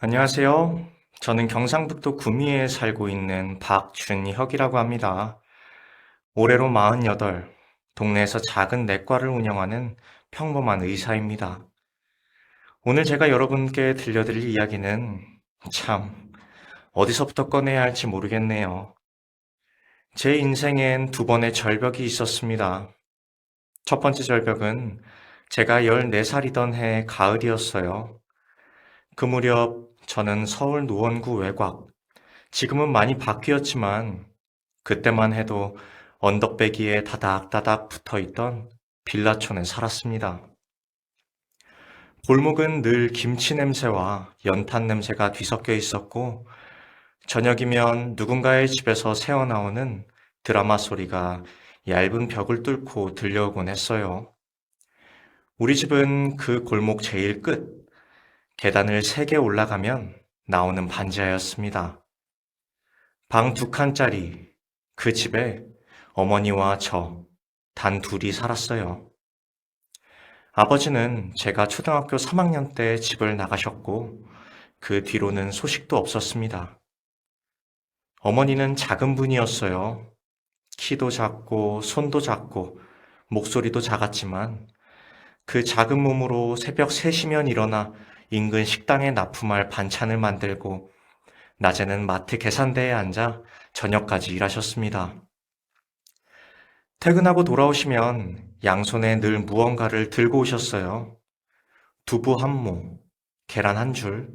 안녕하세요. 저는 경상북도 구미에 살고 있는 박준혁이라고 합니다. 올해로 48, 동네에서 작은 내과를 운영하는 평범한 의사입니다. 오늘 제가 여러분께 들려드릴 이야기는 참 어디서부터 꺼내야 할지 모르겠네요. 제 인생엔 두 번의 절벽이 있었습니다. 첫 번째 절벽은 제가 14살이던 해 가을이었어요. 그 무렵 저는 서울 노원구 외곽, 지금은 많이 바뀌었지만 그때만 해도 언덕배기에 다닥다닥 붙어있던 빌라촌에 살았습니다. 골목은 늘 김치 냄새와 연탄 냄새가 뒤섞여 있었고 저녁이면 누군가의 집에서 새어나오는 드라마 소리가 얇은 벽을 뚫고 들려오곤 했어요. 우리 집은 그 골목 제일 끝, 계단을 3개 올라가면 나오는 반지하였습니다. 방 2칸짜리 그 집에 어머니와 저, 단 둘이 살았어요. 아버지는 제가 초등학교 3학년 때 집을 나가셨고, 그 뒤로는 소식도 없었습니다. 어머니는 작은 분이었어요. 키도 작고, 손도 작고, 목소리도 작았지만, 그 작은 몸으로 새벽 3시면 일어나 인근 식당에 납품할 반찬을 만들고, 낮에는 마트 계산대에 앉아 저녁까지 일하셨습니다. 퇴근하고 돌아오시면 양손에 늘 무언가를 들고 오셨어요. 두부 한 모, 계란 한 줄.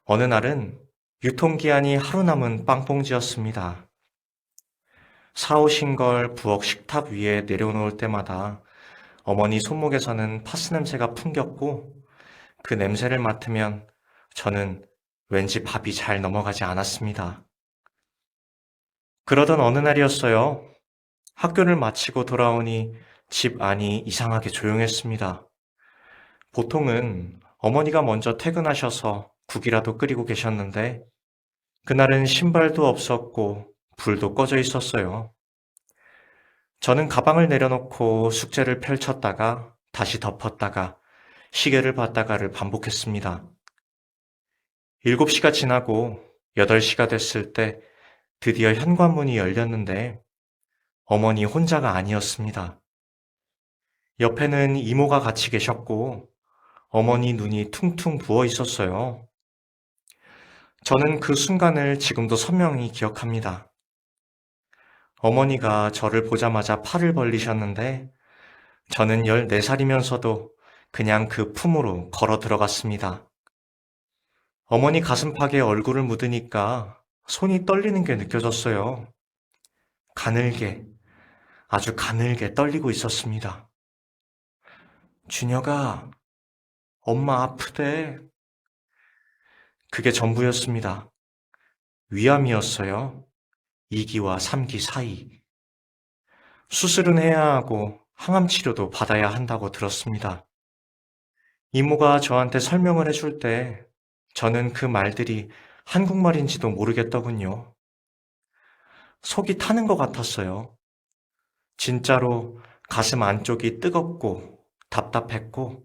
어느 날은 유통기한이 하루 남은 빵봉지였습니다. 사오신 걸 부엌 식탁 위에 내려놓을 때마다 어머니 손목에서는 파스 냄새가 풍겼고 그 냄새를 맡으면 저는 왠지 밥이 잘 넘어가지 않았습니다. 그러던 어느 날이었어요. 학교를 마치고 돌아오니 집 안이 이상하게 조용했습니다. 보통은 어머니가 먼저 퇴근하셔서 국이라도 끓이고 계셨는데 그날은 신발도 없었고 불도 꺼져 있었어요. 저는 가방을 내려놓고 숙제를 펼쳤다가 다시 덮었다가 시계를 봤다가를 반복했습니다. 7시가 지나고 8시가 됐을 때 드디어 현관문이 열렸는데 어머니 혼자가 아니었습니다. 옆에는 이모가 같이 계셨고 어머니 눈이 퉁퉁 부어 있었어요. 저는 그 순간을 지금도 선명히 기억합니다. 어머니가 저를 보자마자 팔을 벌리셨는데 저는 14살이면서도 그냥 그 품으로 걸어 들어갔습니다. 어머니 가슴팍에 얼굴을 묻으니까 손이 떨리는 게 느껴졌어요. 가늘게, 아주 가늘게 떨리고 있었습니다. 준혁아, 엄마 아프대. 그게 전부였습니다. 위암이었어요. 2기와 3기 사이. 수술은 해야 하고 항암 치료도 받아야 한다고 들었습니다. 이모가 저한테 설명을 해줄 때 저는 그 말들이 한국말인지도 모르겠더군요. 속이 타는 것 같았어요. 진짜로 가슴 안쪽이 뜨겁고 답답했고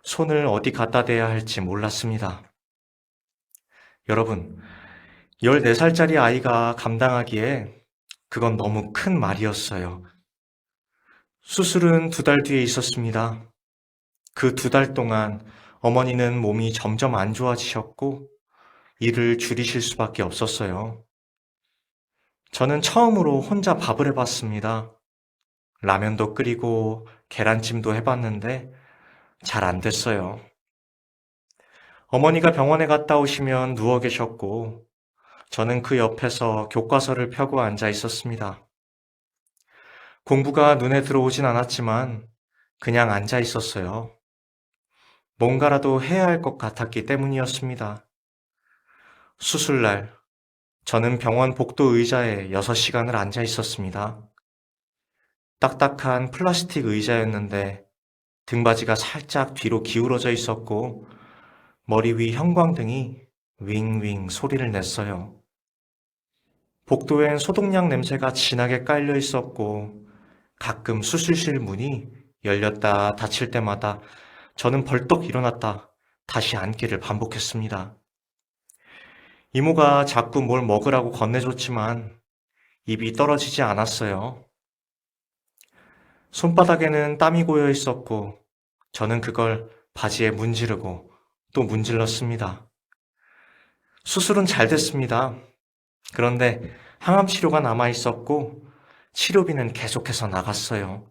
손을 어디 갖다 대야 할지 몰랐습니다. 여러분, 14살짜리 아이가 감당하기에 그건 너무 큰 말이었어요. 수술은 2달 뒤에 있었습니다. 그 2달 동안 어머니는 몸이 점점 안 좋아지셨고 일을 줄이실 수밖에 없었어요. 저는 처음으로 혼자 밥을 해봤습니다. 라면도 끓이고 계란찜도 해봤는데 잘 안 됐어요. 어머니가 병원에 갔다 오시면 누워 계셨고 저는 그 옆에서 교과서를 펴고 앉아 있었습니다. 공부가 눈에 들어오진 않았지만 그냥 앉아 있었어요. 뭔가라도 해야 할 것 같았기 때문이었습니다. 수술날, 저는 병원 복도 의자에 6시간을 앉아 있었습니다. 딱딱한 플라스틱 의자였는데 등받이가 살짝 뒤로 기울어져 있었고 머리 위 형광등이 윙윙 소리를 냈어요. 복도엔 소독약 냄새가 진하게 깔려 있었고 가끔 수술실 문이 열렸다 닫힐 때마다 저는 벌떡 일어났다 다시 앉기를 반복했습니다. 이모가 자꾸 뭘 먹으라고 건네줬지만 입이 떨어지지 않았어요. 손바닥에는 땀이 고여 있었고 저는 그걸 바지에 문지르고 또 문질렀습니다. 수술은 잘 됐습니다. 그런데 항암 치료가 남아 있었고 치료비는 계속해서 나갔어요.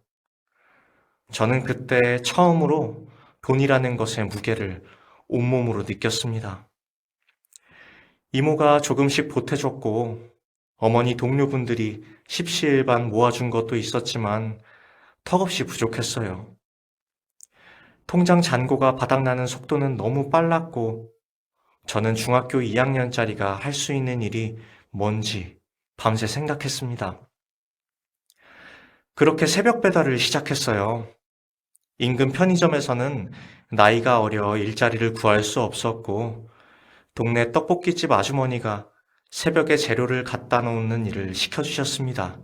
저는 그때 처음으로 돈이라는 것의 무게를 온몸으로 느꼈습니다. 이모가 조금씩 보태줬고 어머니 동료분들이 십시일반 모아준 것도 있었지만 턱없이 부족했어요. 통장 잔고가 바닥나는 속도는 너무 빨랐고 저는 중학교 2학년짜리가 할 수 있는 일이 뭔지 밤새 생각했습니다. 그렇게 새벽 배달을 시작했어요. 인근 편의점에서는 나이가 어려 일자리를 구할 수 없었고 동네 떡볶이집 아주머니가 새벽에 재료를 갖다 놓는 일을 시켜주셨습니다.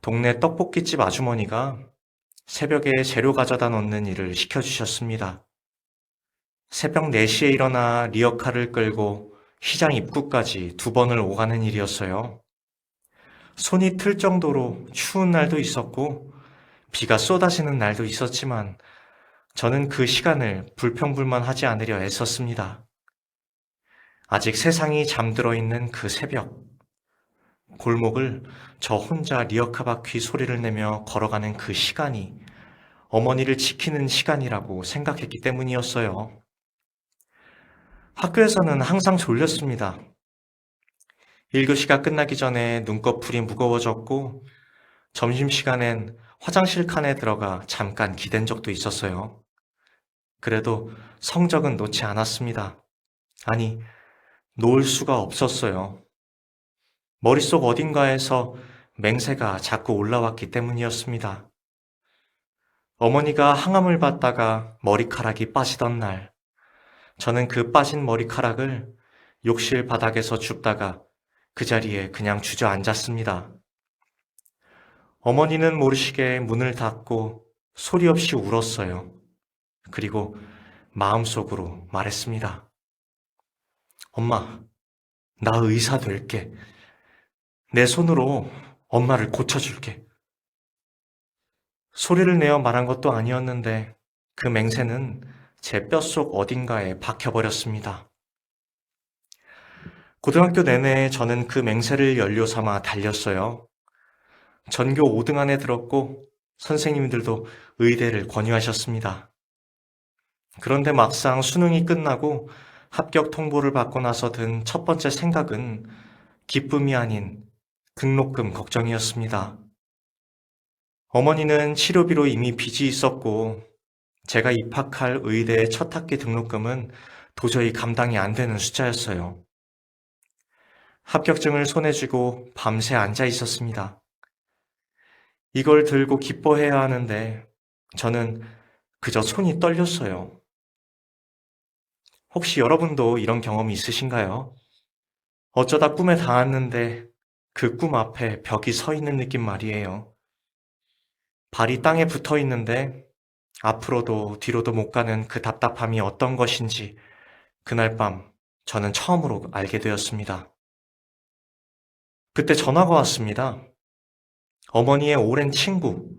동네 떡볶이집 아주머니가 새벽에 재료 가져다 놓는 일을 시켜주셨습니다. 새벽 4시에 일어나 리어카를 끌고 시장 입구까지 2번을 오가는 일이었어요. 손이 틀 정도로 추운 날도 있었고 비가 쏟아지는 날도 있었지만 저는 그 시간을 불평불만하지 않으려 애썼습니다. 아직 세상이 잠들어 있는 그 새벽, 골목을 저 혼자 리어카 바퀴 소리를 내며 걸어가는 그 시간이 어머니를 지키는 시간이라고 생각했기 때문이었어요. 학교에서는 항상 졸렸습니다. 1교시가 끝나기 전에 눈꺼풀이 무거워졌고 점심시간엔 화장실 칸에 들어가 잠깐 기댄 적도 있었어요. 그래도 성적은 놓지 않았습니다. 아니, 놓을 수가 없었어요. 머릿속 어딘가에서 맹세가 자꾸 올라왔기 때문이었습니다. 어머니가 항암을 받다가 머리카락이 빠지던 날, 저는 그 빠진 머리카락을 욕실 바닥에서 줍다가 그 자리에 그냥 주저앉았습니다. 어머니는 모르시게 문을 닫고 소리 없이 울었어요. 그리고 마음속으로 말했습니다. 엄마, 나 의사 될게. 내 손으로 엄마를 고쳐줄게. 소리를 내어 말한 것도 아니었는데 그 맹세는 제 뼛속 어딘가에 박혀버렸습니다. 고등학교 내내 저는 그 맹세를 연료 삼아 달렸어요. 전교 5등 안에 들었고 선생님들도 의대를 권유하셨습니다. 그런데 막상 수능이 끝나고 합격 통보를 받고 나서 든 첫 번째 생각은 기쁨이 아닌 등록금 걱정이었습니다. 어머니는 치료비로 이미 빚이 있었고 제가 입학할 의대의 첫 학기 등록금은 도저히 감당이 안 되는 숫자였어요. 합격증을 손에 쥐고 밤새 앉아 있었습니다. 이걸 들고 기뻐해야 하는데 저는 그저 손이 떨렸어요. 혹시 여러분도 이런 경험이 있으신가요? 어쩌다 꿈에 닿았는데 그 꿈 앞에 벽이 서 있는 느낌 말이에요. 발이 땅에 붙어 있는데 앞으로도 뒤로도 못 가는 그 답답함이 어떤 것인지 그날 밤 저는 처음으로 알게 되었습니다. 그때 전화가 왔습니다. 어머니의 오랜 친구,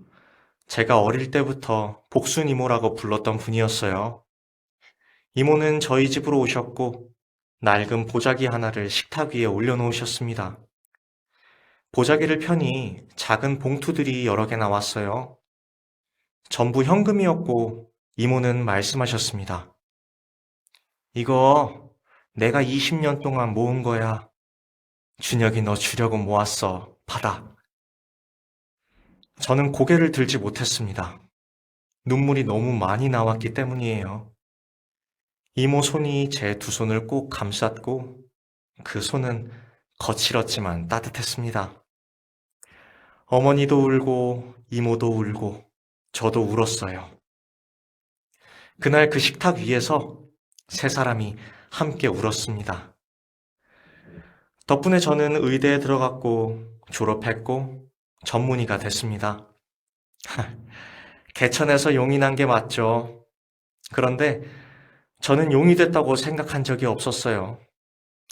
제가 어릴 때부터 복순 이모라고 불렀던 분이었어요. 이모는 저희 집으로 오셨고 낡은 보자기 하나를 식탁 위에 올려놓으셨습니다. 보자기를 펴니 작은 봉투들이 여러 개 나왔어요. 전부 현금이었고 이모는 말씀하셨습니다. 이거 내가 20년 동안 모은 거야. 준혁이 너 주려고 모았어. 받아. 저는 고개를 들지 못했습니다. 눈물이 너무 많이 나왔기 때문이에요. 이모 손이 제 두 손을 꼭 감쌌고 그 손은 거칠었지만 따뜻했습니다. 어머니도 울고 이모도 울고 저도 울었어요. 그날 그 식탁 위에서 세 사람이 함께 울었습니다. 덕분에 저는 의대에 들어갔고 졸업했고 전문의가 됐습니다. 개천에서 용이 난 게 맞죠. 그런데 저는 용이 됐다고 생각한 적이 없었어요.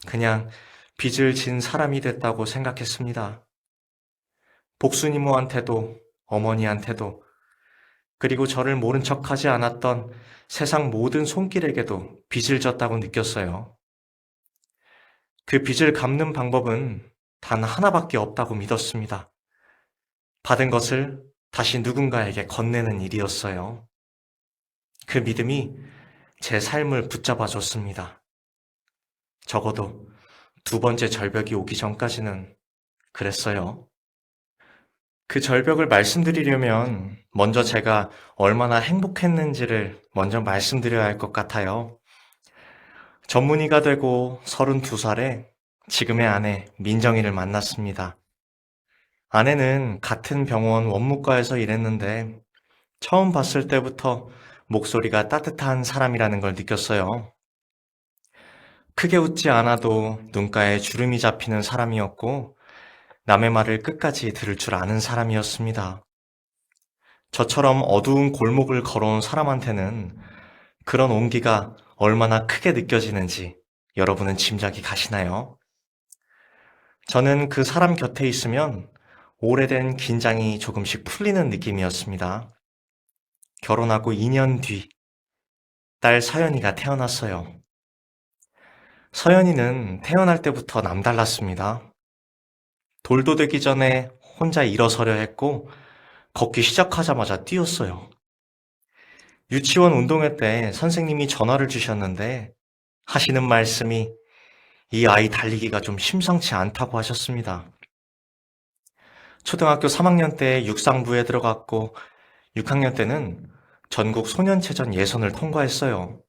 그냥 빚을 진 사람이 됐다고 생각했습니다. 복순이모한테도 어머니한테도 그리고 저를 모른 척하지 않았던 세상 모든 손길에게도 빚을 졌다고 느꼈어요. 그 빚을 갚는 방법은 단 하나밖에 없다고 믿었습니다. 받은 것을 다시 누군가에게 건네는 일이었어요. 그 믿음이 제 삶을 붙잡아 줬습니다. 적어도 두 번째 절벽이 오기 전까지는 그랬어요. 그 절벽을 말씀드리려면 먼저 제가 얼마나 행복했는지를 먼저 말씀드려야 할 것 같아요. 전문의가 되고 32살에 지금의 아내 민정이를 만났습니다. 아내는 같은 병원 원무과에서 일했는데 처음 봤을 때부터 목소리가 따뜻한 사람이라는 걸 느꼈어요. 크게 웃지 않아도 눈가에 주름이 잡히는 사람이었고 남의 말을 끝까지 들을 줄 아는 사람이었습니다. 저처럼 어두운 골목을 걸어온 사람한테는 그런 온기가 얼마나 크게 느껴지는지 여러분은 짐작이 가시나요? 저는 그 사람 곁에 있으면 오래된 긴장이 조금씩 풀리는 느낌이었습니다. 결혼하고 2년 뒤, 딸 서연이가 태어났어요. 서연이는 태어날 때부터 남달랐습니다. 돌도 되기 전에 혼자 일어서려 했고, 걷기 시작하자마자 뛰었어요. 유치원 운동회 때 선생님이 전화를 주셨는데, 하시는 말씀이 이 아이 달리기가 좀 심상치 않다고 하셨습니다. 초등학교 3학년 때 육상부에 들어갔고, 6학년 때는 전국 소년체전 예선을 통과했어요.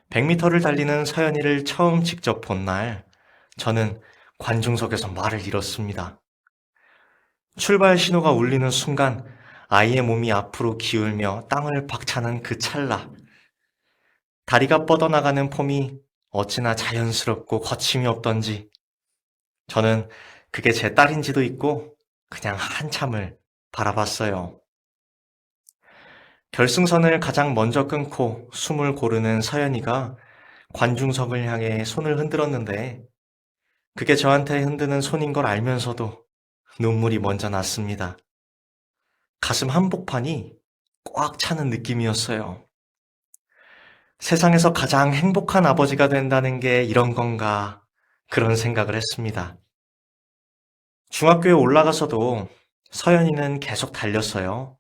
100m를 달리는 서연이를 처음 직접 본 날, 저는 관중석에서 말을 잃었습니다. 출발 신호가 울리는 순간 아이의 몸이 앞으로 기울며 땅을 박차는 그 찰나. 다리가 뻗어나가는 폼이 어찌나 자연스럽고 거침이 없던지. 저는 그게 제 딸인지도 잊고 그냥 한참을 바라봤어요. 결승선을 가장 먼저 끊고 숨을 고르는 서연이가 관중석을 향해 손을 흔들었는데 그게 저한테 흔드는 손인 걸 알면서도 눈물이 먼저 났습니다. 가슴 한복판이 꽉 차는 느낌이었어요. 세상에서 가장 행복한 아버지가 된다는 게 이런 건가 그런 생각을 했습니다. 중학교에 올라가서도 서연이는 계속 달렸어요.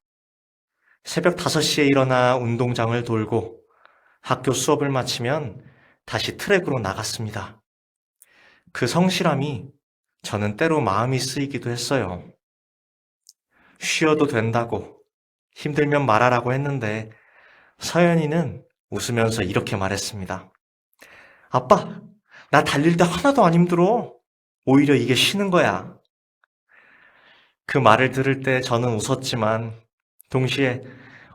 새벽 5시에 일어나 운동장을 돌고 학교 수업을 마치면 다시 트랙으로 나갔습니다. 그 성실함이 저는 때로 마음이 쓰이기도 했어요. 쉬어도 된다고, 힘들면 말하라고 했는데 서연이는 웃으면서 이렇게 말했습니다. 아빠, 나 달릴 때 하나도 안 힘들어. 오히려 이게 쉬는 거야. 그 말을 들을 때 저는 웃었지만 동시에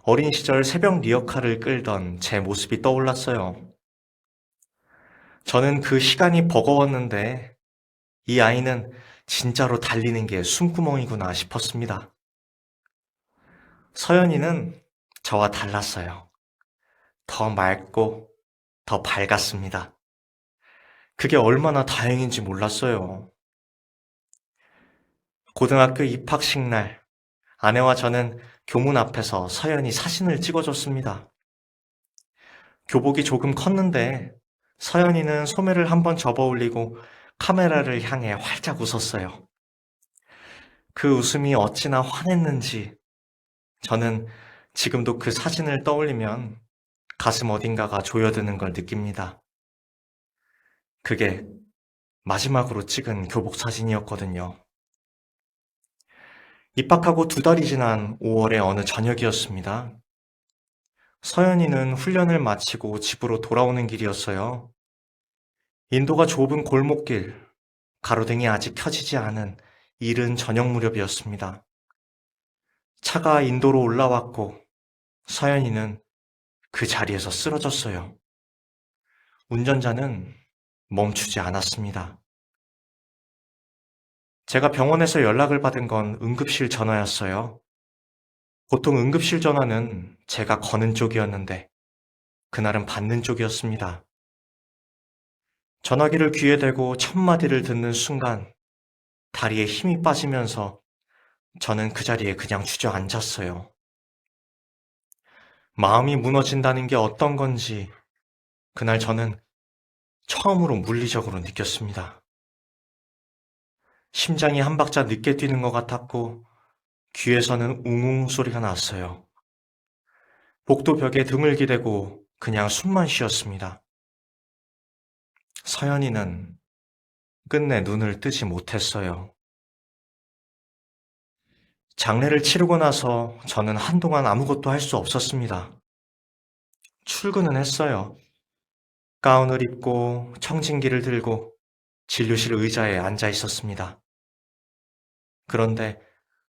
어린 시절 새벽 리어카를 끌던 제 모습이 떠올랐어요. 저는 그 시간이 버거웠는데 이 아이는 진짜로 달리는 게 숨구멍이구나 싶었습니다. 서연이는 저와 달랐어요. 더 맑고 더 밝았습니다. 그게 얼마나 다행인지 몰랐어요. 고등학교 입학식 날, 아내와 저는 교문 앞에서 서연이 사진을 찍어줬습니다. 교복이 조금 컸는데 서연이는 소매를 한번 접어 올리고 카메라를 향해 활짝 웃었어요. 그 웃음이 어찌나 환했는지 저는 지금도 그 사진을 떠올리면 가슴 어딘가가 조여드는 걸 느낍니다. 그게 마지막으로 찍은 교복 사진이었거든요. 입학하고 2달이 지난 5월의 어느 저녁이었습니다. 서연이는 훈련을 마치고 집으로 돌아오는 길이었어요. 인도가 좁은 골목길, 가로등이 아직 켜지지 않은 이른 저녁 무렵이었습니다. 차가 인도로 올라왔고 서연이는 그 자리에서 쓰러졌어요. 운전자는 멈추지 않았습니다. 제가 병원에서 연락을 받은 건 응급실 전화였어요. 보통 응급실 전화는 제가 거는 쪽이었는데 그날은 받는 쪽이었습니다. 전화기를 귀에 대고 첫 마디를 듣는 순간 다리에 힘이 빠지면서 저는 그 자리에 그냥 주저앉았어요. 마음이 무너진다는 게 어떤 건지 그날 저는 처음으로 물리적으로 느꼈습니다. 심장이 한 박자 늦게 뛰는 것 같았고 귀에서는 웅웅 소리가 났어요. 복도 벽에 등을 기대고 그냥 숨만 쉬었습니다. 서연이는 끝내 눈을 뜨지 못했어요. 장례를 치르고 나서 저는 한동안 아무것도 할 수 없었습니다. 출근은 했어요. 가운을 입고 청진기를 들고 진료실 의자에 앉아 있었습니다. 그런데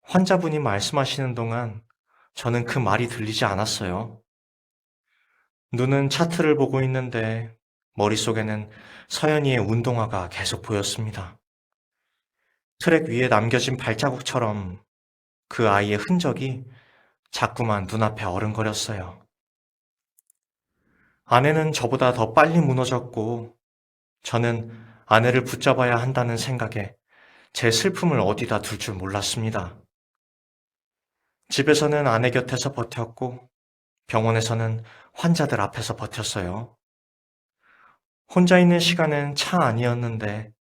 환자분이 말씀하시는 동안 저는 그 말이 들리지 않았어요. 눈은 차트를 보고 있는데 머릿속에는 서연이의 운동화가 계속 보였습니다. 트랙 위에 남겨진 발자국처럼 그 아이의 흔적이 자꾸만 눈앞에 어른거렸어요. 아내는 저보다 더 빨리 무너졌고 저는 아내를 붙잡아야 한다는 생각에 제 슬픔을 어디다 둘 줄 몰랐습니다. 집에서는 아내 곁에서 버텼고 병원에서는 환자들 앞에서 버텼어요. 혼자 있는 시간은 차 안이었는데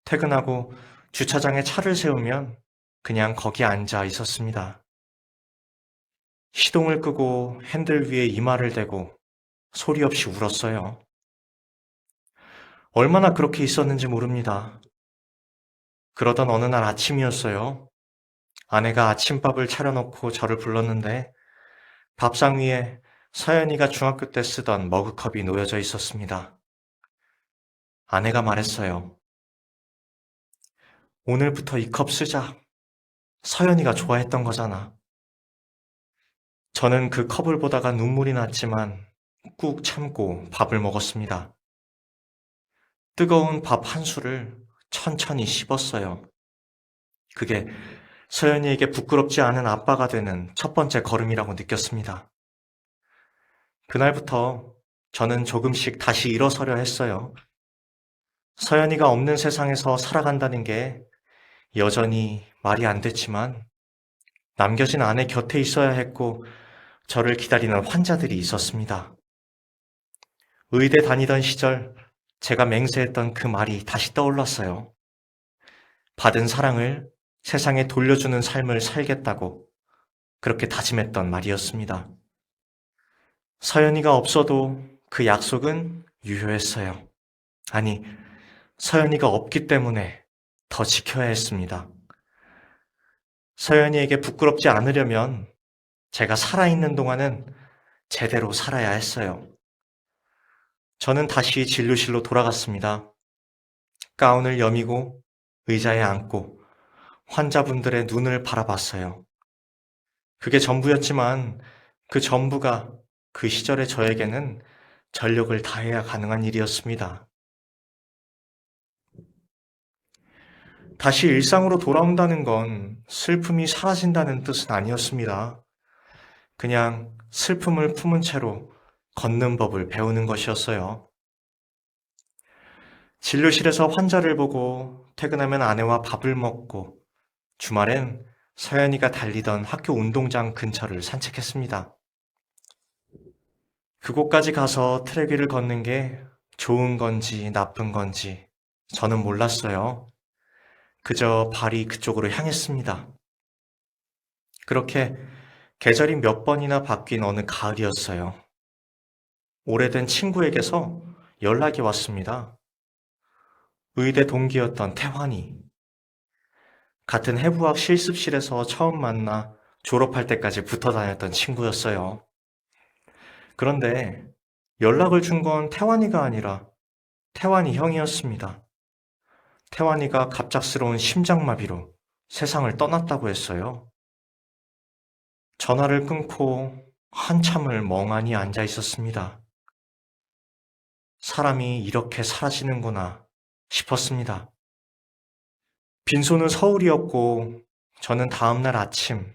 퇴근하고 주차장에 차를 세우면 그냥 거기 앉아 있었습니다. 시동을 끄고 핸들 위에 이마를 대고 소리 없이 울었어요. 얼마나 그렇게 있었는지 모릅니다. 그러던 어느 날 아침이었어요. 아내가 아침밥을 차려놓고 저를 불렀는데 밥상 위에 서연이가 중학교 때 쓰던 머그컵이 놓여져 있었습니다. 아내가 말했어요. 오늘부터 이 컵 쓰자. 서연이가 좋아했던 거잖아. 저는 그 컵을 보다가 눈물이 났지만 꾹 참고 밥을 먹었습니다. 뜨거운 밥 한 술을 천천히 씹었어요. 그게 서연이에게 부끄럽지 않은 아빠가 되는 첫 번째 걸음이라고 느꼈습니다. 그날부터 저는 조금씩 다시 일어서려 했어요. 서연이가 없는 세상에서 살아간다는 게 여전히 말이 안 됐지만 남겨진 아내 곁에 있어야 했고 저를 기다리는 환자들이 있었습니다. 의대 다니던 시절 제가 맹세했던 그 말이 다시 떠올랐어요. 받은 사랑을 세상에 돌려주는 삶을 살겠다고 그렇게 다짐했던 말이었습니다. 서연이가 없어도 그 약속은 유효했어요. 아니, 서연이가 없기 때문에 더 지켜야 했습니다. 서연이에게 부끄럽지 않으려면 제가 살아있는 동안은 제대로 살아야 했어요. 저는 다시 진료실로 돌아갔습니다. 가운을 여미고 의자에 앉고 환자분들의 눈을 바라봤어요. 그게 전부였지만 그 전부가 그 시절의 저에게는 전력을 다해야 가능한 일이었습니다. 다시 일상으로 돌아온다는 건 슬픔이 사라진다는 뜻은 아니었습니다. 그냥 슬픔을 품은 채로 걷는 법을 배우는 것이었어요. 진료실에서 환자를 보고 퇴근하면 아내와 밥을 먹고 주말엔 서연이가 달리던 학교 운동장 근처를 산책했습니다. 그곳까지 가서 트랙 위를 걷는 게 좋은 건지 나쁜 건지 저는 몰랐어요. 그저 발이 그쪽으로 향했습니다. 그렇게 계절이 몇 번이나 바뀐 어느 가을이었어요. 오래된 친구에게서 연락이 왔습니다. 의대 동기였던 태환이. 같은 해부학 실습실에서 처음 만나 졸업할 때까지 붙어 다녔던 친구였어요. 그런데 연락을 준 건 태환이가 아니라 태환이 형이었습니다. 태환이가 갑작스러운 심장마비로 세상을 떠났다고 했어요. 전화를 끊고 한참을 멍하니 앉아 있었습니다. 사람이 이렇게 사라지는구나 싶었습니다. 빈소는 서울이었고 저는 다음날 아침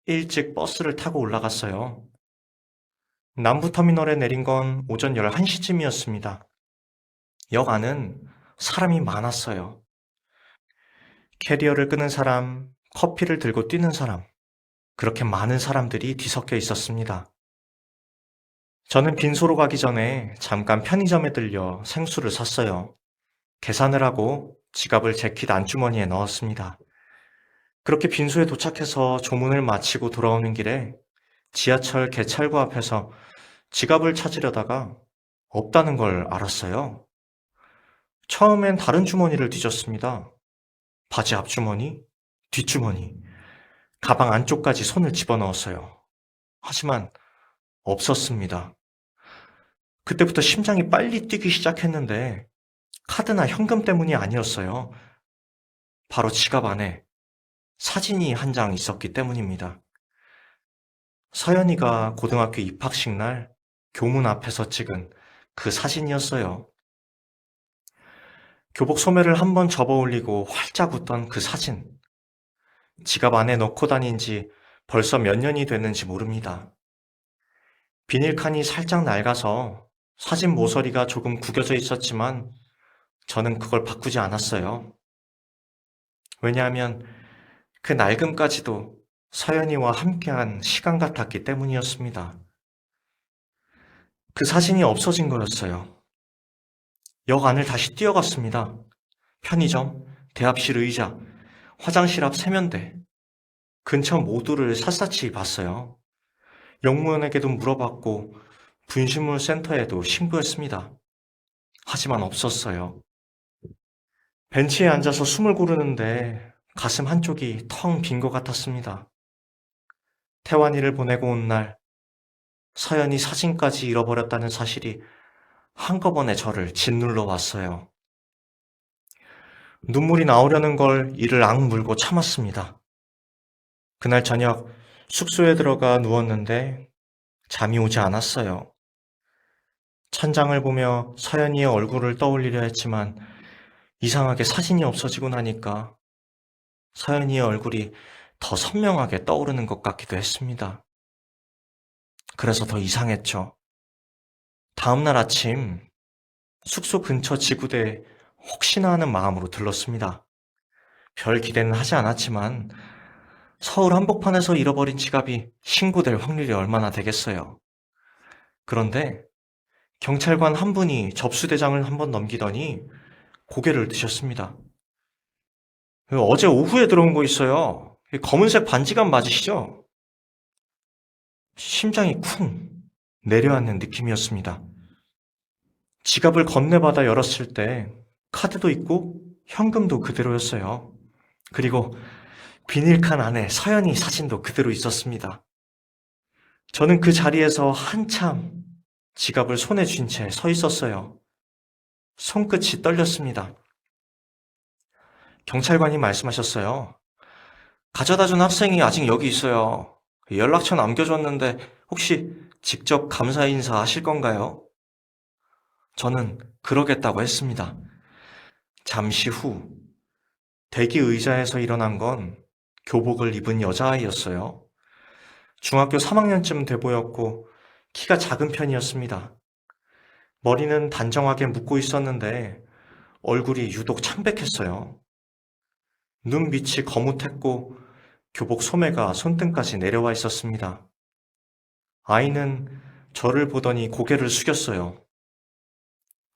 일찍 버스를 타고 올라갔어요. 남부터미널에 내린 건 오전 11시쯤이었습니다. 역 안은 사람이 많았어요. 캐리어를 끄는 사람, 커피를 들고 뛰는 사람, 그렇게 많은 사람들이 뒤섞여 있었습니다. 저는 빈소로 가기 전에 잠깐 편의점에 들려 생수를 샀어요. 계산을 하고 지갑을 재킷 안주머니에 넣었습니다. 그렇게 빈소에 도착해서 조문을 마치고 돌아오는 길에 지하철 개찰구 앞에서 지갑을 찾으려다가 없다는 걸 알았어요. 처음엔 다른 주머니를 뒤졌습니다. 바지 앞주머니, 뒷주머니, 가방 안쪽까지 손을 집어넣었어요. 하지만 없었습니다. 그때부터 심장이 빨리 뛰기 시작했는데 카드나 현금 때문이 아니었어요. 바로 지갑 안에 사진이 한 장 있었기 때문입니다. 서연이가 고등학교 입학식 날 교문 앞에서 찍은 그 사진이었어요. 교복 소매를 한번 접어 올리고 활짝 웃던 그 사진. 지갑 안에 넣고 다닌 지 벌써 몇 년이 됐는지 모릅니다. 비닐칸이 살짝 낡아서 사진 모서리가 조금 구겨져 있었지만 저는 그걸 바꾸지 않았어요. 왜냐하면 그 낡음까지도 서연이와 함께한 시간 같았기 때문이었습니다. 그 사진이 없어진 거였어요. 역 안을 다시 뛰어갔습니다. 편의점, 대합실 의자, 화장실 앞 세면대, 근처 모두를 샅샅이 봤어요. 영무원에게도 물어봤고 분실물 센터에도 신고했습니다. 하지만 없었어요. 벤치에 앉아서 숨을 고르는데 가슴 한쪽이 텅 빈 것 같았습니다. 태환이를 보내고 온 날 서연이 사진까지 잃어버렸다는 사실이 한꺼번에 저를 짓눌러 왔어요. 눈물이 나오려는 걸 이를 악물고 참았습니다. 그날 저녁 숙소에 들어가 누웠는데 잠이 오지 않았어요. 천장을 보며 서연이의 얼굴을 떠올리려 했지만 이상하게 사진이 없어지고 나니까 서연이의 얼굴이 더 선명하게 떠오르는 것 같기도 했습니다. 그래서 더 이상했죠. 다음날 아침 숙소 근처 지구대에 혹시나 하는 마음으로 들렀습니다. 별 기대는 하지 않았지만 서울 한복판에서 잃어버린 지갑이 신고될 확률이 얼마나 되겠어요. 그런데 경찰관 한 분이 접수대장을 한번 넘기더니 고개를 드셨습니다. 어제 오후에 들어온 거 있어요. 검은색 반지갑 맞으시죠? 심장이 쿵 내려앉는 느낌이었습니다. 지갑을 건네받아 열었을 때 카드도 있고 현금도 그대로였어요. 그리고 비닐칸 안에 서연이 사진도 그대로 있었습니다. 저는 그 자리에서 한참 지갑을 손에 쥔 채 서 있었어요. 손끝이 떨렸습니다. 경찰관이 말씀하셨어요. 가져다 준 학생이 아직 여기 있어요. 연락처 남겨줬는데 혹시 직접 감사 인사 하실 건가요? 저는 그러겠다고 했습니다. 잠시 후 대기 의자에서 일어난 건 교복을 입은 여자아이였어요. 중학교 3학년쯤 돼 보였고 키가 작은 편이었습니다. 머리는 단정하게 묶고 있었는데 얼굴이 유독 창백했어요. 눈 밑이 거뭇했고 교복 소매가 손등까지 내려와 있었습니다. 아이는 저를 보더니 고개를 숙였어요.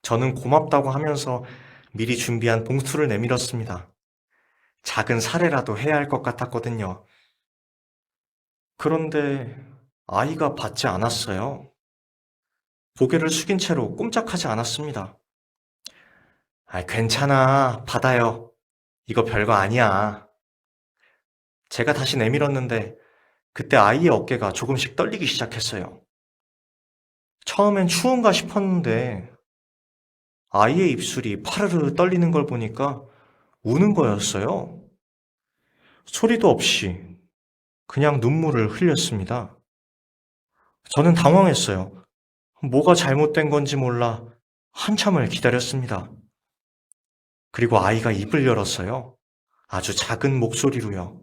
저는 고맙다고 하면서 미리 준비한 봉투를 내밀었습니다. 작은 사례라도 해야 할 것 같았거든요. 그런데 아이가 받지 않았어요. 고개를 숙인 채로 꼼짝하지 않았습니다. 괜찮아. 받아요. 이거 별거 아니야. 제가 다시 내밀었는데 그때 아이의 어깨가 조금씩 떨리기 시작했어요. 처음엔 추운가 싶었는데 아이의 입술이 파르르 떨리는 걸 보니까 우는 거였어요. 소리도 없이 그냥 눈물을 흘렸습니다. 저는 당황했어요. 뭐가 잘못된 건지 몰라 한참을 기다렸습니다. 그리고 아이가 입을 열었어요. 아주 작은 목소리로요.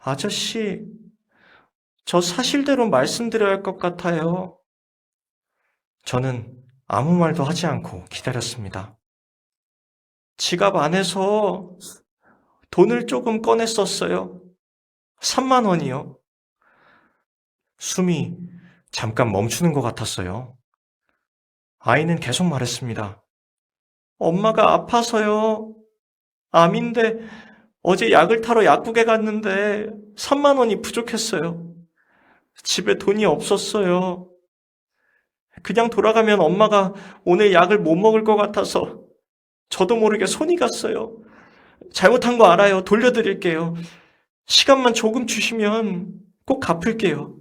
아저씨, 저 사실대로 말씀드려야 할 것 같아요. 저는 아무 말도 하지 않고 기다렸습니다. 지갑 안에서 돈을 조금 꺼냈었어요. 3만 원이요. 숨이 잠깐 멈추는 것 같았어요. 아이는 계속 말했습니다. 엄마가 아파서요. 암인데 어제 약을 타러 약국에 갔는데 3만 원이 부족했어요. 집에 돈이 없었어요. 그냥 돌아가면 엄마가 오늘 약을 못 먹을 것 같아서 저도 모르게 손이 갔어요. 잘못한 거 알아요. 돌려드릴게요. 시간만 조금 주시면 꼭 갚을게요.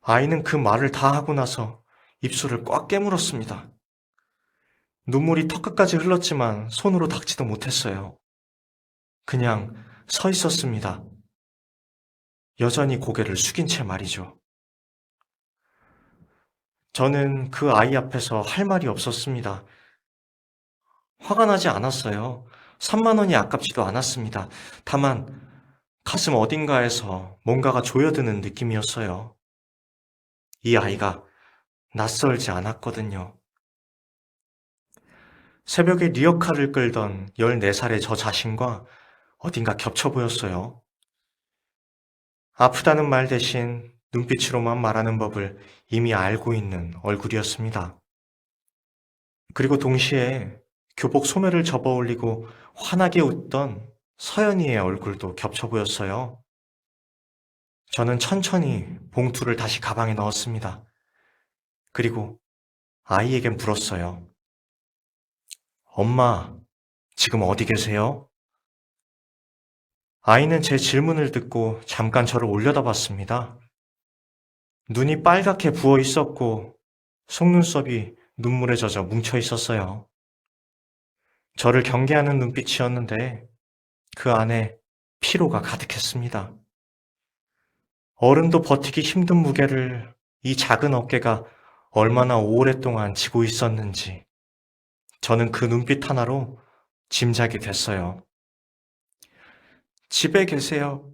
아이는 그 말을 다 하고 나서 입술을 꽉 깨물었습니다. 눈물이 턱끝까지 흘렀지만 손으로 닦지도 못했어요. 그냥 서 있었습니다. 여전히 고개를 숙인 채 말이죠. 저는 그 아이 앞에서 할 말이 없었습니다. 화가 나지 않았어요. 3만 원이 아깝지도 않았습니다. 다만 가슴 어딘가에서 뭔가가 조여드는 느낌이었어요. 이 아이가 낯설지 않았거든요. 새벽에 리어카를 끌던 14살의 저 자신과 어딘가 겹쳐 보였어요. 아프다는 말 대신 눈빛으로만 말하는 법을 이미 알고 있는 얼굴이었습니다. 그리고 동시에 교복 소매를 접어 올리고 환하게 웃던 서연이의 얼굴도 겹쳐 보였어요. 저는 천천히 봉투를 다시 가방에 넣었습니다. 그리고 아이에게 물었어요. 엄마, 지금 어디 계세요? 아이는 제 질문을 듣고 잠깐 저를 올려다봤습니다. 눈이 빨갛게 부어 있었고 속눈썹이 눈물에 젖어 뭉쳐 있었어요. 저를 경계하는 눈빛이었는데 그 안에 피로가 가득했습니다. 어른도 버티기 힘든 무게를 이 작은 어깨가 얼마나 오랫동안 지고 있었는지 저는 그 눈빛 하나로 짐작이 됐어요. 집에 계세요.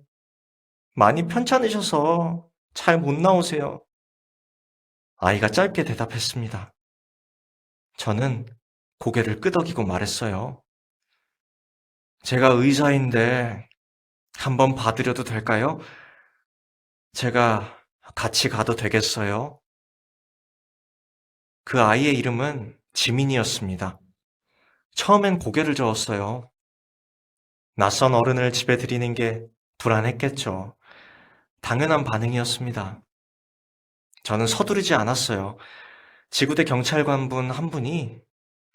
많이 편찮으셔서 잘 못 나오세요. 아이가 짧게 대답했습니다. 저는 고개를 끄덕이고 말했어요. 제가 의사인데 한번 봐드려도 될까요? 제가 같이 가도 되겠어요? 그 아이의 이름은 지민이었습니다. 처음엔 고개를 저었어요. 낯선 어른을 집에 들이는 게 불안했겠죠. 당연한 반응이었습니다. 저는 서두르지 않았어요. 지구대 경찰관분 한 분이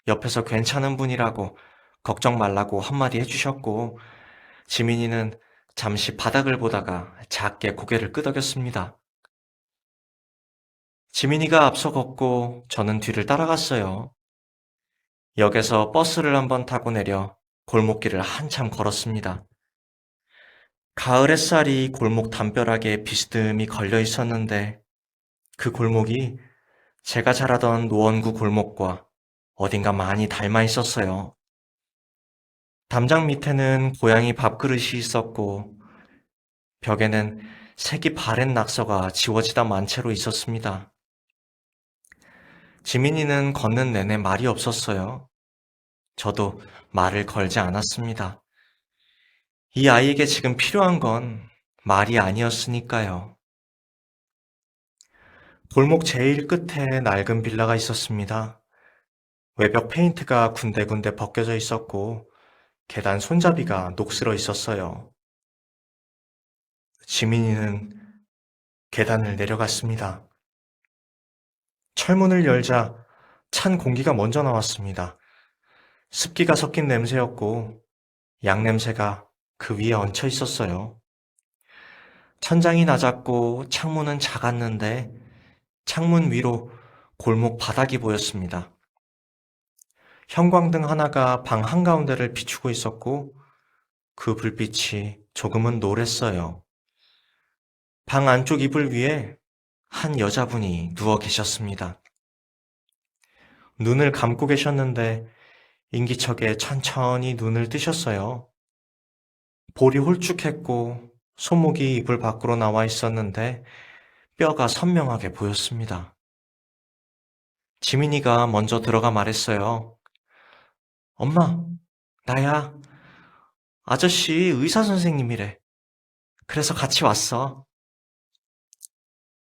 옆에서 괜찮은 분이라고 걱정 말라고 한마디 해주셨고, 지민이는 잠시 바닥을 보다가 작게 고개를 끄덕였습니다. 지민이가 앞서 걷고 저는 뒤를 따라갔어요. 역에서 버스를 한번 타고 내려 골목길을 한참 걸었습니다. 가을 햇살이 골목 담벼락에 비스듬히 걸려 있었는데 그 골목이 제가 자라던 노원구 골목과 어딘가 많이 닮아 있었어요. 담장 밑에는 고양이 밥그릇이 있었고 벽에는 색이 바랜 낙서가 지워지다 만 채로 있었습니다. 지민이는 걷는 내내 말이 없었어요. 저도 말을 걸지 않았습니다. 이 아이에게 지금 필요한 건 말이 아니었으니까요. 골목 제일 끝에 낡은 빌라가 있었습니다. 외벽 페인트가 군데군데 벗겨져 있었고 계단 손잡이가 녹슬어 있었어요. 지민이는 계단을 내려갔습니다. 철문을 열자 찬 공기가 먼저 나왔습니다. 습기가 섞인 냄새였고 양냄새가 그 위에 얹혀 있었어요. 천장이 낮았고 창문은 작았는데 창문 위로 골목 바닥이 보였습니다. 형광등 하나가 방 한가운데를 비추고 있었고 그 불빛이 조금은 노랬어요. 방 안쪽 이불 위에 한 여자분이 누워 계셨습니다. 눈을 감고 계셨는데 인기척에 천천히 눈을 뜨셨어요. 볼이 홀쭉했고 손목이 이불 밖으로 나와 있었는데 뼈가 선명하게 보였습니다. 지민이가 먼저 들어가 말했어요. 엄마, 나야. 아저씨 의사 선생님이래. 그래서 같이 왔어.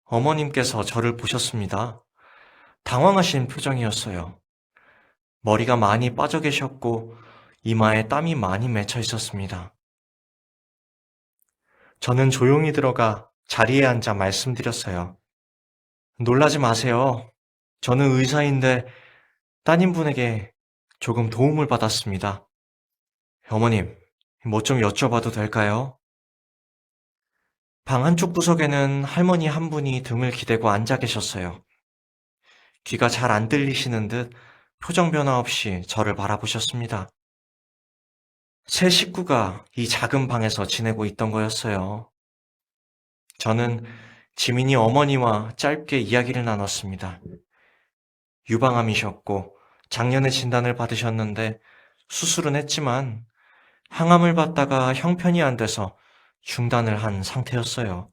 어머님께서 저를 보셨습니다. 당황하신 표정이었어요. 머리가 많이 빠져 계셨고 이마에 땀이 많이 맺혀 있었습니다. 저는 조용히 들어가 자리에 앉아 말씀드렸어요. 놀라지 마세요. 저는 의사인데 따님분에게 조금 도움을 받았습니다. 어머님, 뭐 좀 여쭤봐도 될까요? 방 한쪽 구석에는 할머니 한 분이 등을 기대고 앉아 계셨어요. 귀가 잘 안 들리시는 듯 표정 변화 없이 저를 바라보셨습니다. 세 식구가 이 작은 방에서 지내고 있던 거였어요. 저는 지민이 어머니와 짧게 이야기를 나눴습니다. 유방암이셨고 작년에 진단을 받으셨는데 수술은 했지만 항암을 받다가 형편이 안 돼서 중단을 한 상태였어요.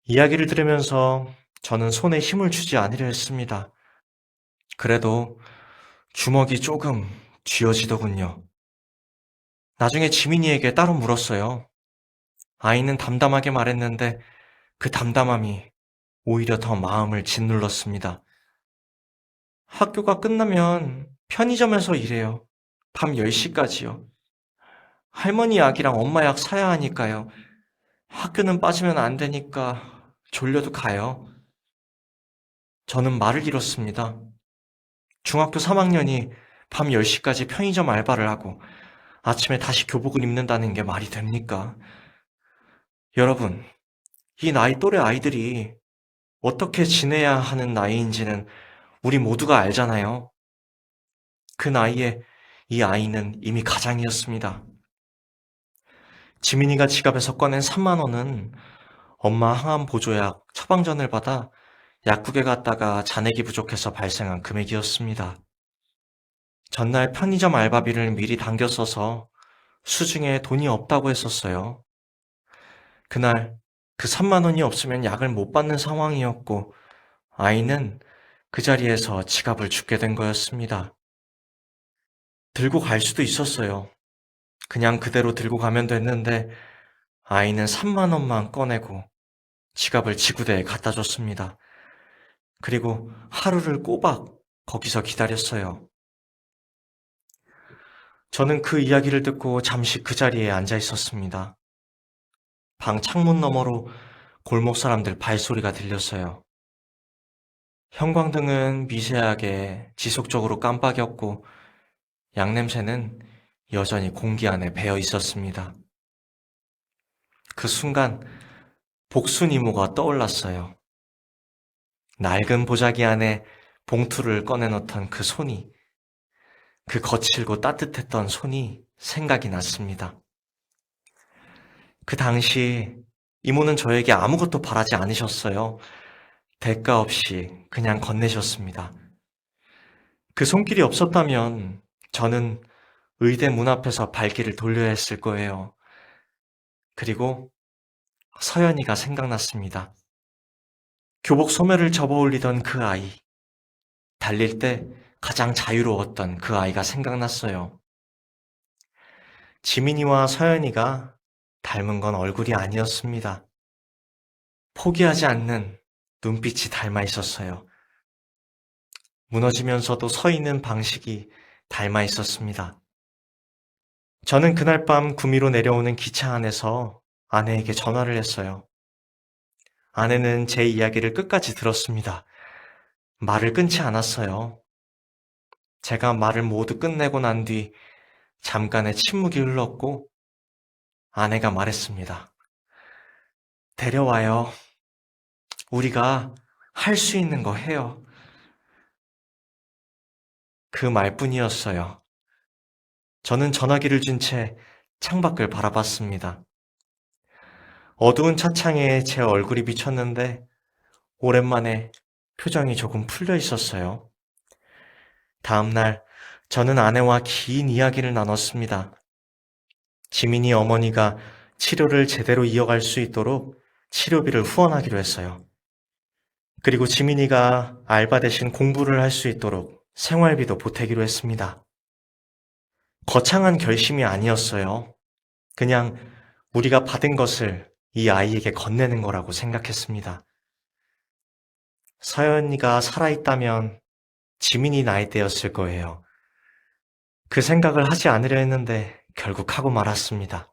이야기를 들으면서 저는 손에 힘을 주지 않으려 했습니다. 그래도 주먹이 조금 쥐어지더군요. 나중에 지민이에게 따로 물었어요. 아이는 담담하게 말했는데 그 담담함이 오히려 더 마음을 짓눌렀습니다. 학교가 끝나면 편의점에서 일해요. 밤 10시까지요. 할머니 약이랑 엄마 약 사야 하니까요. 학교는 빠지면 안 되니까 졸려도 가요. 저는 말을 잃었습니다. 중학교 3학년이 밤 10시까지 편의점 알바를 하고 아침에 다시 교복을 입는다는 게 말이 됩니까? 여러분, 이 나이 또래 아이들이 어떻게 지내야 하는 나이인지는 우리 모두가 알잖아요. 그 나이에 이 아이는 이미 가장이었습니다. 지민이가 지갑에서 꺼낸 3만 원은 엄마 항암 보조약 처방전을 받아 약국에 갔다가 잔액이 부족해서 발생한 금액이었습니다. 전날 편의점 알바비를 미리 당겨 써서 수중에 돈이 없다고 했었어요. 그날 그 3만 원이 없으면 약을 못 받는 상황이었고 아이는 그 자리에서 지갑을 줍게 된 거였습니다. 들고 갈 수도 있었어요. 그냥 그대로 들고 가면 됐는데 아이는 3만 원만 꺼내고 지갑을 지구대에 갖다 줬습니다. 그리고 하루를 꼬박 거기서 기다렸어요. 저는 그 이야기를 듣고 잠시 그 자리에 앉아 있었습니다. 방 창문 너머로 골목 사람들 발소리가 들렸어요. 형광등은 미세하게 지속적으로 깜빡였고 양냄새는 여전히 공기 안에 배어 있었습니다. 그 순간 복순 이모가 떠올랐어요. 낡은 보자기 안에 봉투를 꺼내놓던 그 손이, 그 거칠고 따뜻했던 손이 생각이 났습니다. 그 당시 이모는 저에게 아무것도 바라지 않으셨어요. 대가 없이 그냥 건네셨습니다. 그 손길이 없었다면 저는 의대 문 앞에서 발길을 돌려야 했을 거예요. 그리고 서연이가 생각났습니다. 교복 소매를 접어올리던 그 아이, 달릴 때 가장 자유로웠던 그 아이가 생각났어요. 지민이와 서연이가 닮은 건 얼굴이 아니었습니다. 포기하지 않는 눈빛이 닮아 있었어요. 무너지면서도 서 있는 방식이 닮아 있었습니다. 저는 그날 밤 구미로 내려오는 기차 안에서 아내에게 전화를 했어요. 아내는 제 이야기를 끝까지 들었습니다. 말을 끊지 않았어요. 제가 말을 모두 끝내고 난 뒤 잠깐의 침묵이 흘렀고 아내가 말했습니다. 데려와요. 우리가 할 수 있는 거 해요. 그 말뿐이었어요. 저는 전화기를 쥔 채 창밖을 바라봤습니다. 어두운 차창에 제 얼굴이 비쳤는데 오랜만에 표정이 조금 풀려 있었어요. 다음 날 저는 아내와 긴 이야기를 나눴습니다. 지민이 어머니가 치료를 제대로 이어갈 수 있도록 치료비를 후원하기로 했어요. 그리고 지민이가 알바 대신 공부를 할 수 있도록 생활비도 보태기로 했습니다. 거창한 결심이 아니었어요. 그냥 우리가 받은 것을 이 아이에게 건네는 거라고 생각했습니다. 서연이가 살아있다면 지민이 나이대였을 거예요. 그 생각을 하지 않으려 했는데 결국 하고 말았습니다.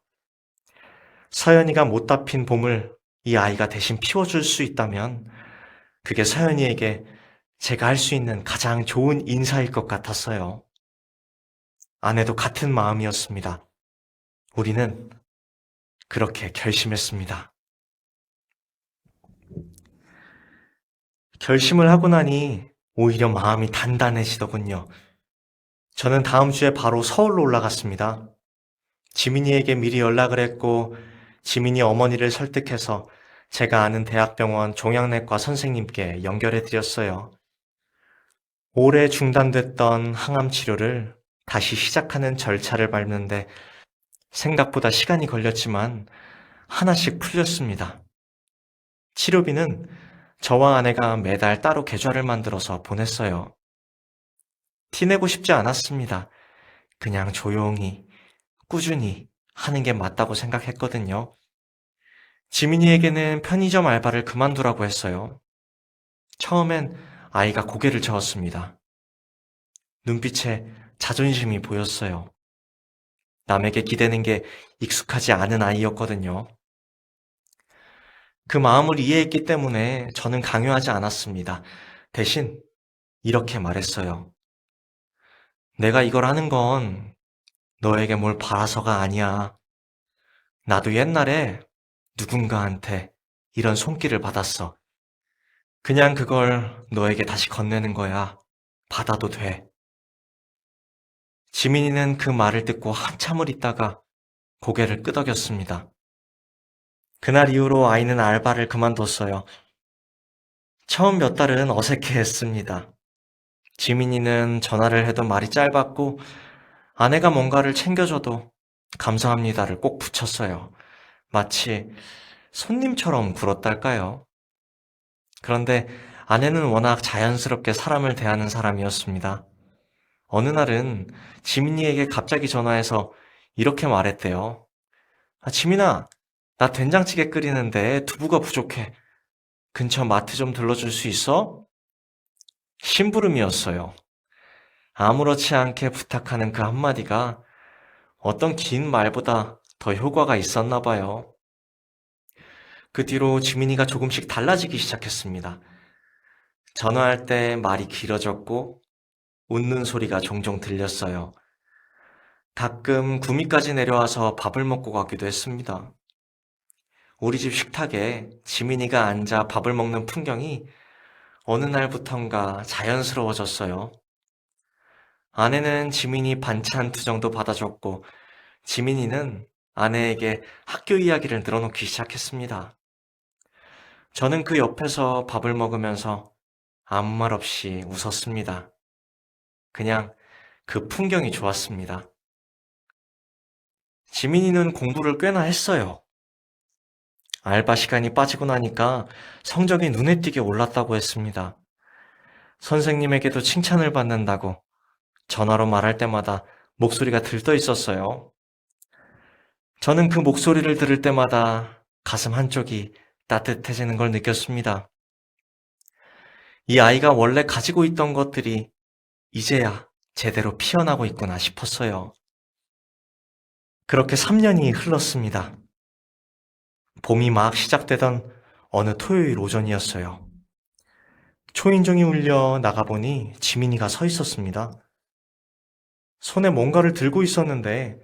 서연이가 못다 핀 봄을 이 아이가 대신 피워줄 수 있다면 그게 서연이에게 제가 할 수 있는 가장 좋은 인사일 것 같았어요. 아내도 같은 마음이었습니다. 우리는 그렇게 결심했습니다. 결심을 하고 나니 오히려 마음이 단단해지더군요. 저는 다음 주에 바로 서울로 올라갔습니다. 지민이에게 미리 연락을 했고 지민이 어머니를 설득해서 제가 아는 대학병원 종양내과 선생님께 연결해 드렸어요. 오래 중단됐던 항암 치료를 다시 시작하는 절차를 밟는데 생각보다 시간이 걸렸지만 하나씩 풀렸습니다. 치료비는 저와 아내가 매달 따로 계좌를 만들어서 보냈어요. 티내고 싶지 않았습니다. 그냥 조용히, 꾸준히 하는 게 맞다고 생각했거든요. 지민이에게는 편의점 알바를 그만두라고 했어요. 처음엔 아이가 고개를 저었습니다. 눈빛에 자존심이 보였어요. 남에게 기대는 게 익숙하지 않은 아이였거든요. 그 마음을 이해했기 때문에 저는 강요하지 않았습니다. 대신 이렇게 말했어요. 내가 이걸 하는 건 너에게 뭘 바라서가 아니야. 나도 옛날에 누군가한테 이런 손길을 받았어. 그냥 그걸 너에게 다시 건네는 거야. 받아도 돼. 지민이는 그 말을 듣고 한참을 있다가 고개를 끄덕였습니다. 그날 이후로 아이는 알바를 그만뒀어요. 처음 몇 달은 어색해했습니다. 지민이는 전화를 해도 말이 짧았고 아내가 뭔가를 챙겨줘도 감사합니다를 꼭 붙였어요. 마치 손님처럼 굴었달까요? 그런데 아내는 워낙 자연스럽게 사람을 대하는 사람이었습니다. 어느 날은 지민이에게 갑자기 전화해서 이렇게 말했대요. 지민아, 나 된장찌개 끓이는데 두부가 부족해. 근처 마트 좀 들러줄 수 있어? 심부름이었어요. 아무렇지 않게 부탁하는 그 한마디가 어떤 긴 말보다 더 효과가 있었나 봐요. 그 뒤로 지민이가 조금씩 달라지기 시작했습니다. 전화할 때 말이 길어졌고 웃는 소리가 종종 들렸어요. 가끔 구미까지 내려와서 밥을 먹고 가기도 했습니다. 우리 집 식탁에 지민이가 앉아 밥을 먹는 풍경이 어느 날부턴가 자연스러워졌어요. 아내는 지민이 반찬 투정도 받아줬고 지민이는 아내에게 학교 이야기를 늘어놓기 시작했습니다. 저는 그 옆에서 밥을 먹으면서 아무 말 없이 웃었습니다. 그냥 그 풍경이 좋았습니다. 지민이는 공부를 꽤나 했어요. 알바 시간이 빠지고 나니까 성적이 눈에 띄게 올랐다고 했습니다. 선생님에게도 칭찬을 받는다고 전화로 말할 때마다 목소리가 들떠 있었어요. 저는 그 목소리를 들을 때마다 가슴 한쪽이 따뜻해지는 걸 느꼈습니다. 이 아이가 원래 가지고 있던 것들이 이제야 제대로 피어나고 있구나 싶었어요. 그렇게 3년이 흘렀습니다. 봄이 막 시작되던 어느 토요일 오전이었어요. 초인종이 울려 나가보니 지민이가 서 있었습니다. 손에 뭔가를 들고 있었는데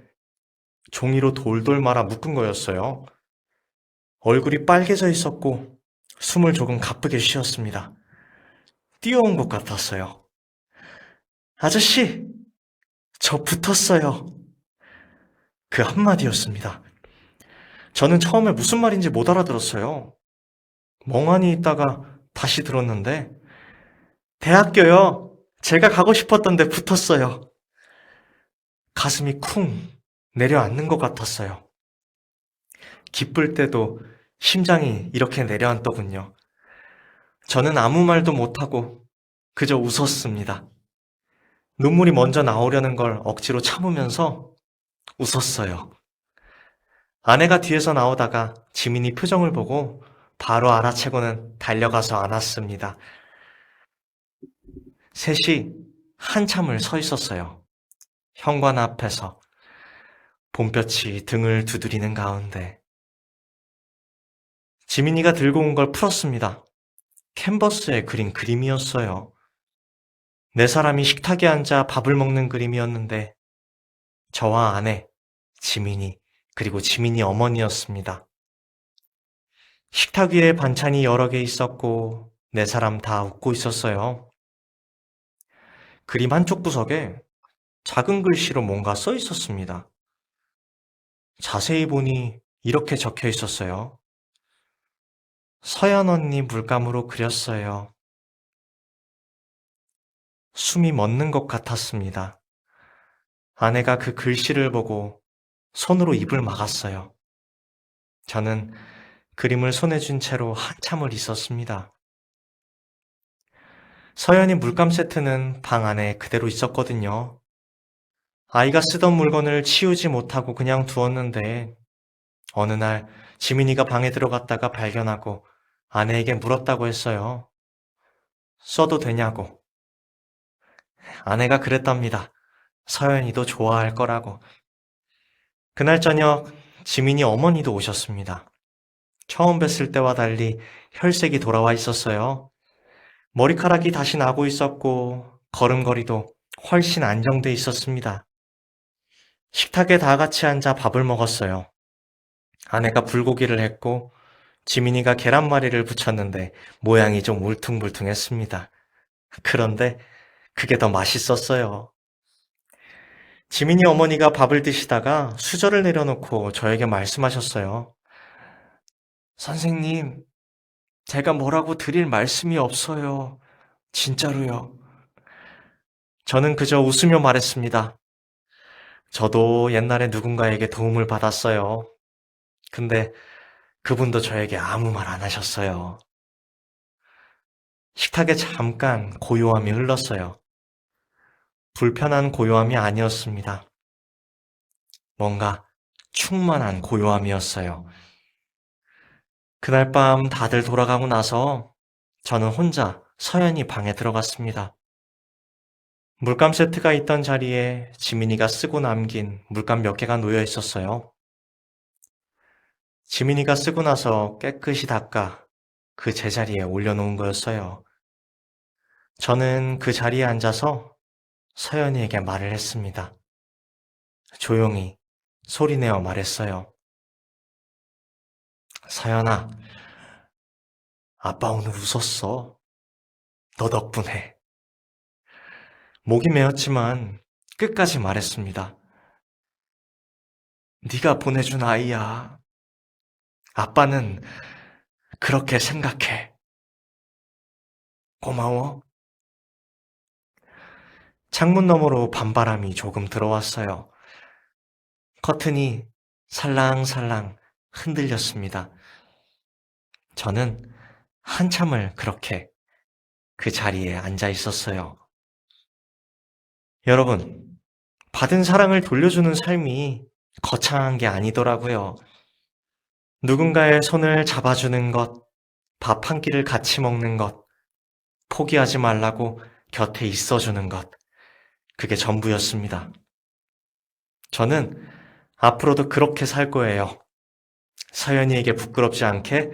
종이로 돌돌 말아 묶은 거였어요. 얼굴이 빨개져 있었고 숨을 조금 가쁘게 쉬었습니다. 뛰어온 것 같았어요. 아저씨, 저 붙었어요. 그 한마디였습니다. 저는 처음에 무슨 말인지 못 알아들었어요. 멍하니 있다가 다시 들었는데 대학교요. 제가 가고 싶었던 데 붙었어요. 가슴이 쿵 내려앉는 것 같았어요. 기쁠 때도 심장이 이렇게 내려앉더군요. 저는 아무 말도 못하고 그저 웃었습니다. 눈물이 먼저 나오려는 걸 억지로 참으면서 웃었어요. 아내가 뒤에서 나오다가 지민이 표정을 보고 바로 알아채고는 달려가서 안았습니다. 셋이 한참을 서 있었어요. 현관 앞에서 봄볕이 등을 두드리는 가운데 지민이가 들고 온 걸 풀었습니다. 캔버스에 그린 그림이었어요. 네 사람이 식탁에 앉아 밥을 먹는 그림이었는데 저와 아내, 지민이, 그리고 지민이 어머니였습니다. 식탁 위에 반찬이 여러 개 있었고 네 사람 다 웃고 있었어요. 그림 한쪽 구석에 작은 글씨로 뭔가 써 있었습니다. 자세히 보니 이렇게 적혀 있었어요. 서연 언니 물감으로 그렸어요. 숨이 멎는 것 같았습니다. 아내가 그 글씨를 보고 손으로 입을 막았어요. 저는 그림을 손에 쥔 채로 한참을 있었습니다. 서연이 물감 세트는 방 안에 그대로 있었거든요. 아이가 쓰던 물건을 치우지 못하고 그냥 두었는데 어느 날 지민이가 방에 들어갔다가 발견하고 아내에게 물었다고 했어요. 써도 되냐고. 아내가 그랬답니다. 서연이도 좋아할 거라고. 그날 저녁 지민이 어머니도 오셨습니다. 처음 뵀을 때와 달리 혈색이 돌아와 있었어요. 머리카락이 다시 나고 있었고 걸음걸이도 훨씬 안정돼 있었습니다. 식탁에 다 같이 앉아 밥을 먹었어요. 아내가 불고기를 했고 지민이가 계란말이를 부쳤는데 모양이 좀 울퉁불퉁했습니다. 그런데 그게 더 맛있었어요. 지민이 어머니가 밥을 드시다가 수저를 내려놓고 저에게 말씀하셨어요. 선생님, 제가 뭐라고 드릴 말씀이 없어요. 진짜로요. 저는 그저 웃으며 말했습니다. 저도 옛날에 누군가에게 도움을 받았어요. 근데 그분도 저에게 아무 말 안 하셨어요. 식탁에 잠깐 고요함이 흘렀어요. 불편한 고요함이 아니었습니다. 뭔가 충만한 고요함이었어요. 그날 밤 다들 돌아가고 나서 저는 혼자 서연이 방에 들어갔습니다. 물감 세트가 있던 자리에 지민이가 쓰고 남긴 물감 몇 개가 놓여 있었어요. 지민이가 쓰고 나서 깨끗이 닦아 그 제자리에 올려놓은 거였어요. 저는 그 자리에 앉아서 서연이에게 말을 했습니다. 조용히 소리내어 말했어요. 서연아, 아빠 오늘 웃었어. 너 덕분에. 목이 메었지만 끝까지 말했습니다. 네가 보내준 아이야. 아빠는 그렇게 생각해. 고마워. 창문 너머로 밤바람이 조금 들어왔어요. 커튼이 살랑살랑 흔들렸습니다. 저는 한참을 그렇게 그 자리에 앉아 있었어요. 여러분, 받은 사랑을 돌려주는 삶이 거창한 게 아니더라고요. 누군가의 손을 잡아주는 것, 밥 한 끼를 같이 먹는 것, 포기하지 말라고 곁에 있어주는 것, 그게 전부였습니다. 저는 앞으로도 그렇게 살 거예요. 서연이에게 부끄럽지 않게,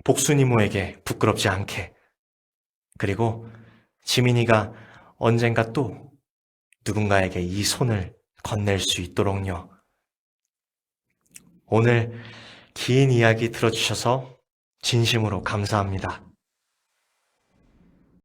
복순이모에게 부끄럽지 않게, 그리고 지민이가 언젠가 또 누군가에게 이 손을 건넬 수 있도록요. 오늘 긴 이야기 들어주셔서 진심으로 감사합니다.